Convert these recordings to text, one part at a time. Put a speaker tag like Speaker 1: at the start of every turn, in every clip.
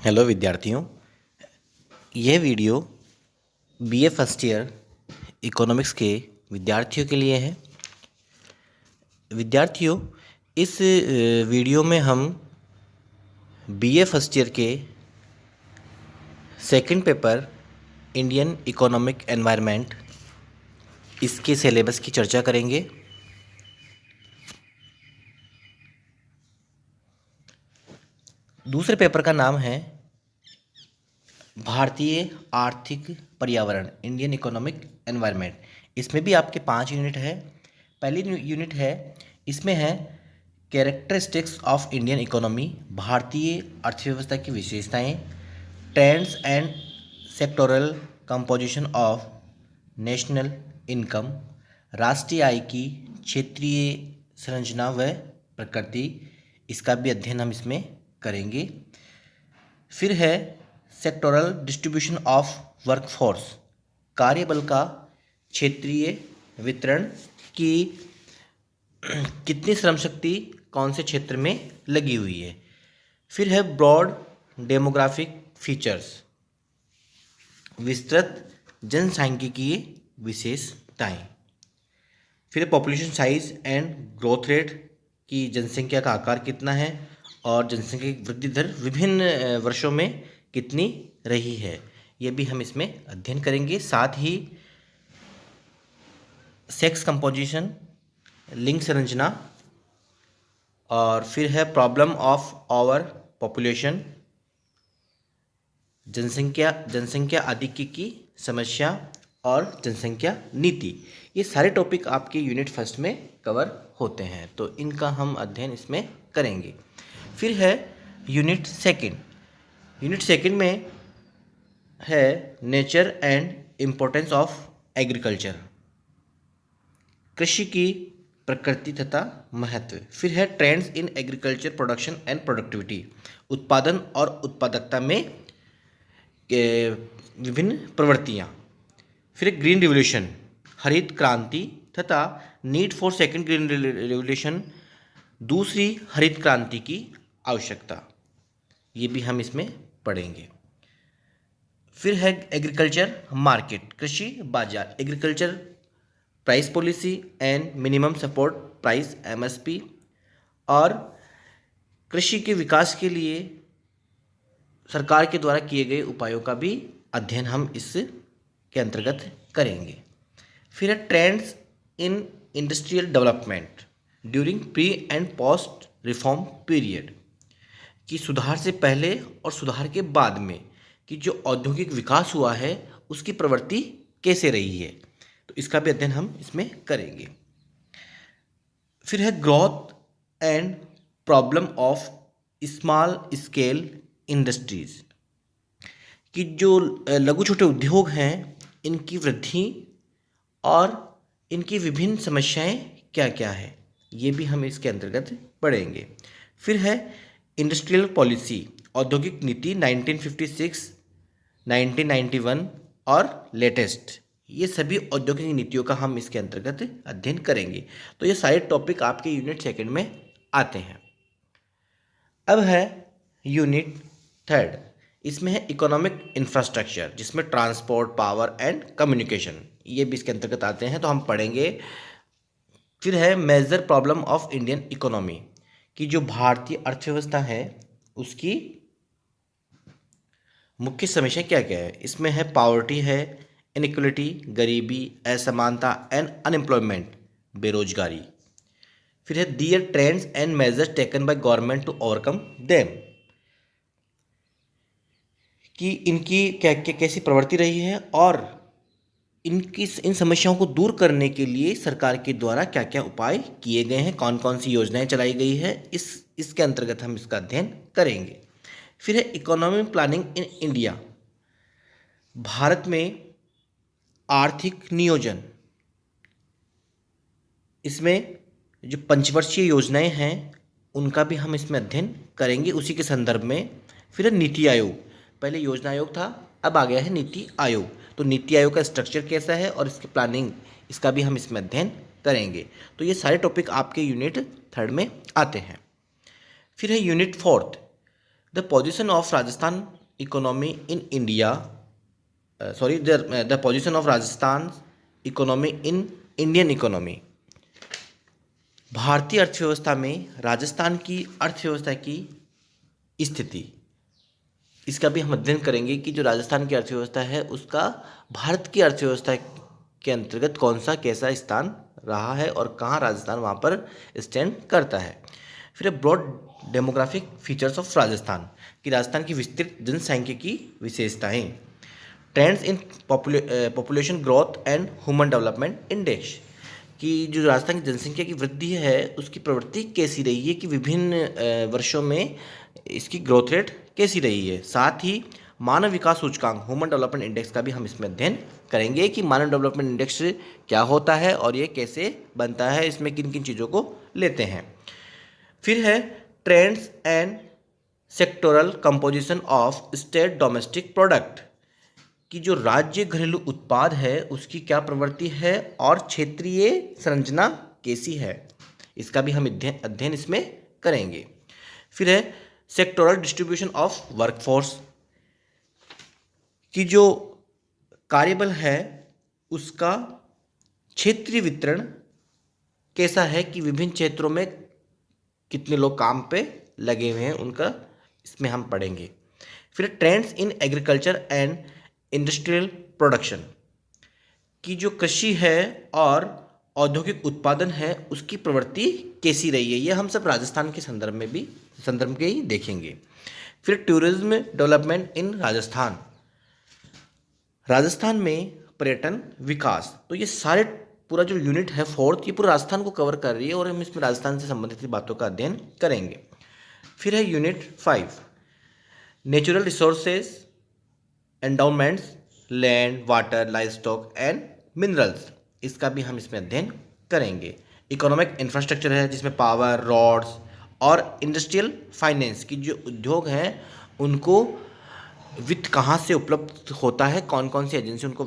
Speaker 1: Hello विद्यार्थियों, यह video BA first year economics के विद्यार्थियों के लिए है। विद्यार्थियों, इस वीडियो में हम बीए फर्स्ट ईयर के second paper Indian economic environment इसके सिलेबस की चर्चा करेंगे। दूसरे पेपर का नाम है भारतीय आर्थिक पर्यावरण, इंडियन इकोनॉमिक एनवायरनमेंट। इसमें भी आपके 5 यूनिट है। पहली यूनिट है, इसमें है कैरेक्टरिस्टिक्स ऑफ इंडियन इकोनॉमी, भारतीय अर्थव्यवस्था की विशेषताएं, trends and sectoral composition of national income, राष्ट्रीय आय की क्षेत्रीय संरचना व प्रकृति, इसका भी अध्ययन हम इसमें करेंगे। फिर है सेक्टोरल डिस्ट्रीब्यूशन ऑफ वर्कफोर्स, कार्यबल का क्षेत्रीय वितरण की कितनी श्रम शक्ति कौन से क्षेत्र में लगी हुई है। फिर है ब्रॉड डेमोग्राफिक फीचर्स, विस्तृत जनसांख्यिकीय विशेषताएं। फिर population size and growth rate, की जनसंख्या का आकार कितना है और जनसंख्या की वृद्धि दर विभिन्न वर्षों में कितनी रही है, ये भी हम इसमें अध्ययन करेंगे। साथ ही सेक्स कंपोजिशन, लिंग संरचना, और फिर है प्रॉब्लम ऑफ ओवर पॉपुलेशन, जनसंख्या आधिक्य की समस्या और जनसंख्या नीति। ये सारे टॉपिक आपके यूनिट फर्स्ट में कवर होते हैं, तो इनका हम अध्ययन इसमें करेंगे। फिर है यूनिट सेकंड। यूनिट सेकंड में है nature and importance of agriculture, कृषि की प्रकृति तथा महत्व। फिर है trends in agriculture production and productivity, उत्पादन और उत्पादकता में विभिन्न प्रवृत्तियाँ। फिर ग्रीन रिवोल्यूशन, हरित क्रांति तथा need for second green revolution, दूसरी हरित क्रांति की आवश्यकता, ये भी हम इसमें पढ़ेंगे। फिर है एग्रीकल्चर मार्केट, कृषि बाजार, agriculture price policy and minimum support price MSP, और कृषि के विकास के लिए सरकार के द्वारा किए गए उपायों का भी अध्ययन हम इस के अंतर्गत करेंगे। फिर है trends in industrial development during pre and post reform period, कि सुधार से पहले और सुधार के बाद में कि जो औद्योगिक विकास हुआ है उसकी प्रवृत्ति कैसे रही है, तो इसका भी अध्ययन हम इसमें करेंगे। फिर है growth and problem of small scale industries, कि जो लघु छोटे उद्योग हैं इनकी वृद्धि और इनकी विभिन्न समस्याएं क्या क्या है, ये भी हम इसके अंतर्गत पढ़ेंगे। फिर है इंडस्ट्रियल पॉलिसी, औद्योगिक नीति 1956, 1991 और लेटेस्ट, ये सभी औद्योगिक नीतियों का हम इसके अंतर्गत अध्ययन करेंगे। तो ये सारे टॉपिक आपके यूनिट सेकंड में आते हैं। अब है यूनिट थर्ड, इसमें है इकोनॉमिक इंफ्रास्ट्रक्चर, जिसमें ट्रांसपोर्ट, पावर एंड कम्युनिकेशन, ये भी इसके अंतर्गत आते हैं, तो हम पढ़ेंगे। फिर है major problem of Indian economy, कि जो भारतीय अर्थव्यवस्था है उसकी मुख्य समस्या क्या क्या है। इसमें है पावर्टी है, इनइक्वलिटी, गरीबी, असमानता एंड अनएम्प्लॉयमेंट, बेरोजगारी। फिर है there trends and measures taken by government to overcome them, कि इनकी क्या क्या कैसी प्रवृत्ति रही है और इन समस्याओं को दूर करने के लिए सरकार के द्वारा क्या क्या उपाय किए गए हैं, कौन कौन सी योजनाएं चलाई गई है, इसके अंतर्गत हम इसका अध्ययन करेंगे। फिर है economic planning in India, Bharat में आर्थिक नियोजन, इसमें जो पंचवर्षीय योजनाएं हैं उनका भी हम इसमें अध्ययन करेंगे उसी के संदर्भ में। फिर है नीति आयोग, पहले योजना आयोग था, अब आ गया है नीति आयोग, तो नीति आयोग का स्ट्रक्चर कैसा है और इसकी प्लानिंग, इसका भी हम इसमें अध्ययन करेंगे। तो ये सारे टॉपिक आपके यूनिट थर्ड में आते हैं। फिर है unit fourth, the position of Rajasthan economy in India, the position of Rajasthan economy in Indian economy. भारतीय अर्थव्यवस्था में राजस्थान की अर्थव्यवस्था की स्थिति, इसका भी हम अध्ययन करेंगे कि जो राजस्थान की अर्थव्यवस्था है उसका भारत की अर्थव्यवस्था के अंतर्गत कौन सा कैसा स्थान रहा है और कहाँ राजस्थान वहाँ पर स्टैंड करता है। फिर broad demographic features of Rajasthan, कि राजस्थान की विस्तृत जनसांख्यिकी विशेषताएं। Trends in population growth and human development index, कि जो राजस्थान की जनसंख्या की वृद्धि है उसकी प्रवृत्ति कैसी रही है, कि विभिन्न वर्षों में इसकी ग्रोथ रेट कैसी रही है। साथ ही मानव विकास सूचकांक ह्यूमन डेवलपमेंट इंडेक्स का भी हम इसमें अध्ययन करेंगे कि मानव डेवलपमेंट इंडेक्स क्या होता है और ये कैसे बनता है, इसमें किन किन चीज़ों को लेते हैं। फिर है trends and sectoral composition of state domestic product, कि जो राज्य घरेलू उत्पाद है उसकी क्या प्रवृत्ति है और क्षेत्रीय संरचना कैसी है, इसका भी हम अध्ययन इसमें करेंगे। फिर है सेक्टोरल डिस्ट्रीब्यूशन ऑफ वर्कफोर्स, कि जो कार्यबल है उसका क्षेत्रीय वितरण कैसा है, कि विभिन्न क्षेत्रों में कितने लोग काम पे लगे हुए हैं उनका इसमें हम पढ़ेंगे। फिर trends in agriculture and industrial production, की जो कृषि है और औद्योगिक उत्पादन है उसकी प्रवृत्ति कैसी रही है, ये हम सब राजस्थान के संदर्भ के ही देखेंगे। फिर tourism development in Rajasthan, Rajasthan में पर्यटन विकास, तो ये सारे पूरा जो यूनिट है फोर्थ, ये पूरा राजस्थान को कवर कर रही है और हम इसमें राजस्थान से संबंधित बातों का अध्ययन करेंगे। फिर है unit 5 natural resources endowments, land, water, life stock and minerals, इसका भी हम इसमें अध्ययन करेंगे। इकोनॉमिक इंफ्रास्ट्रक्चर है जिसमें पावर, रोड्स और इंडस्ट्रियल फाइनेंस, की जो उद्योग हैं उनको वित्त कहाँ से उपलब्ध होता है, कौन कौन सी एजेंसी उनको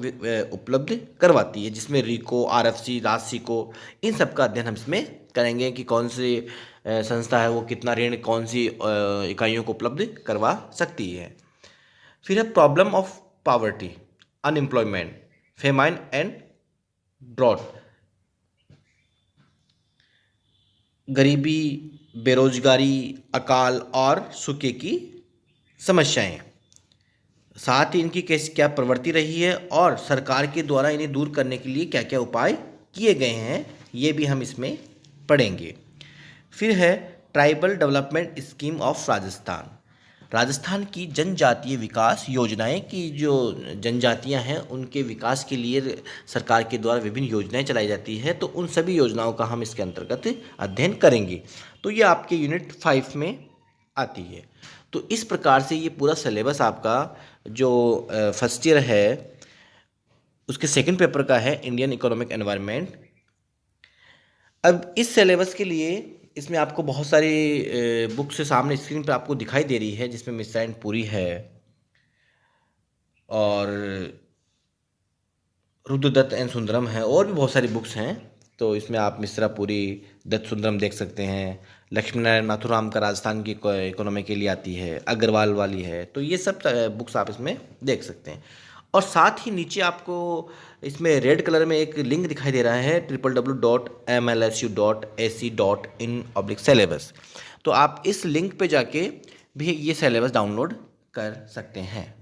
Speaker 1: उपलब्ध करवाती है, जिसमें रिको, आरएफसी, राजसिको, इन सब का अध्ययन हम इसमें करेंगे कि कौन सी संस्था है वो कितना ऋण कौन सी इकाइयों को उपलब्ध करवा सकती है। फिर है problem of poverty, unemployment, famine and drought, गरीबी, बेरोजगारी, अकाल और सूखे की समस्याएं, साथ ही इनकी कैसी क्या प्रवृत्ति रही है और सरकार के द्वारा इन्हें दूर करने के लिए क्या क्या उपाय किए गए हैं, ये भी हम इसमें पढ़ेंगे। फिर है tribal development scheme of Rajasthan, Rajasthan की जनजातीय विकास योजनाएं, की जो जनजातियां हैं उनके विकास के लिए सरकार के द्वारा विभिन्न योजनाएं चलाई जाती है, तो उन सभी योजनाओं का हम इसके अंतर्गत अध्ययन करेंगे। तो ये आपके यूनिट 5 में आती है। तो इस प्रकार से ये पूरा सिलेबस आपका जो फर्स्ट ईयर है उसके सेकंड पेपर का है, इंडियन इकोनॉमिक एनवायरनमेंट। अब इस सिलेबस के लिए इसमें आपको बहुत सारी बुक्स सामने स्क्रीन पर आपको दिखाई दे रही है, जिसमें मिश्रा एंड पुरी है और रुद्रदत्त एंड सुंदरम है और भी बहुत सारी बुक्स हैं। तो इसमें आप मिश्रा पुरी, दत्त सुंदरम देख सकते हैं। लक्ष्मी नारायण माथुराम का राजस्थान की इकोनॉमी के लिए आती है, अग्रवाल वाली है, तो ये सब बुक्स आप इसमें देख सकते हैं। और साथ ही नीचे आपको इसमें रेड कलर में एक लिंक दिखाई दे रहा है www.mlsu.ac.in/syllabus, तो आप इस लिंक पे जाके भी ये सिलेबस डाउनलोड कर सकते हैं।